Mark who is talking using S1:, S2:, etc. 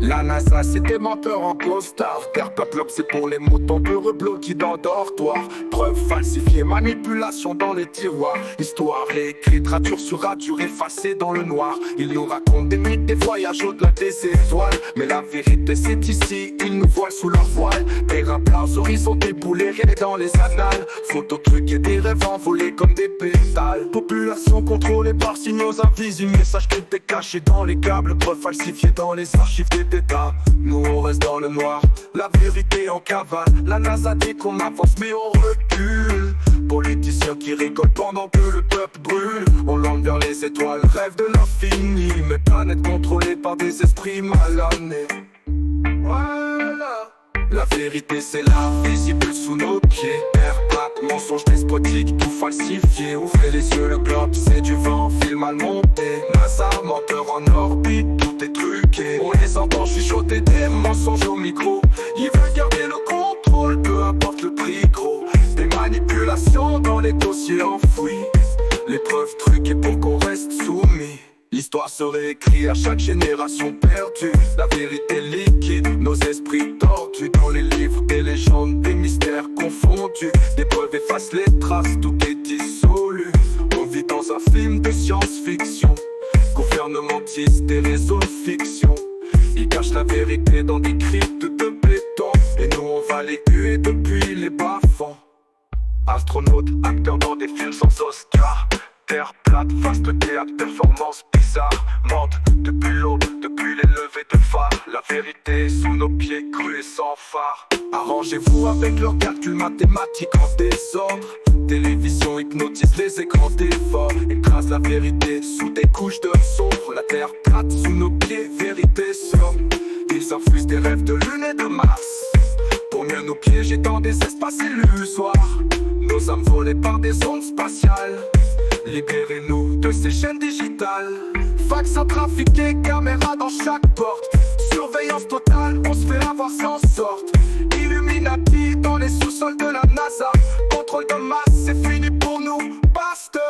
S1: La NASA c'est des menteurs en costard. Terre peuple c'est pour les moutons peureux bloqués dans dortoir. Preuves falsifiées, manipulation dans les tiroirs. Histoire réécrite, rature sur rature, effacée dans le noir. Ils nous racontent des mythes, des voyages au-delà des étoiles. Mais la vérité c'est ici, ils nous voilent sous leur voile. Terrain plat, horizons déboulés, rien dans les annales. Photos truquées, des rêves envolés comme des pétales. Population contrôlée par signaux invisibles. Messages qui étaient cachés dans les câbles. Preuves falsifiées dans les archives des états. Nous on reste dans le noir, la vérité en cavale. La NASA dit qu'on avance mais on recule. Politiciens qui rigolent pendant que le peuple brûle. On lance vers les étoiles, rêve de l'infini. Mais planète contrôlée par des esprits mal amenés. Voilà. La vérité c'est là, visible sous nos pieds. Terre plate, mensonge despotique, tout falsifié. Ouvrez les yeux, le globe c'est du vent, fil mal monté. NASA, menteur en orbite, tout est truqué. On les entend chuchoter des mensonges au micro. Ils veulent garder le contrôle, peu importe le prix gros. Des manipulations dans les dossiers enfouis. Les preuves truquées pour qu'on reste soumis. L'histoire se réécrit à chaque génération perdue. La vérité liquide, nos esprits tordus. Dans les livres, des légendes, des mystères confondus. Des preuves effacent les traces, tout est dissolu. On vit dans un film de science-fiction. Gouvernementistes, des réseaux de fiction. Ils cachent la vérité dans des cryptes de béton. Et nous on va les tuer depuis les bas-fonds. Astronautes, acteurs dans des films sans Oscar. Terre plate, vaste théâtre, performance bizarre. Mentent depuis l'aube, depuis les levées de phare. La vérité est sous nos pieds, crue et sans phare. Arrangez-vous avec leurs calculs mathématiques en désordre. Télévision hypnotise les écrans d'effort. Écrase la vérité sous des couches de sombre. La terre plate sous nos pieds, vérité sobre. Ils infusent des rêves de lune et de Mars pour mieux nous piéger dans des espaces illusoires. Nos âmes volées par des ondes spatiales. Libérez-nous de ces chaînes digitales. Vaccins trafiqués, caméras dans chaque porte. Surveillance totale, on se fait avoir sans sorte. Illuminati dans les sous-sols de la NASA. Contrôle de masse, c'est fini pour nous, basta.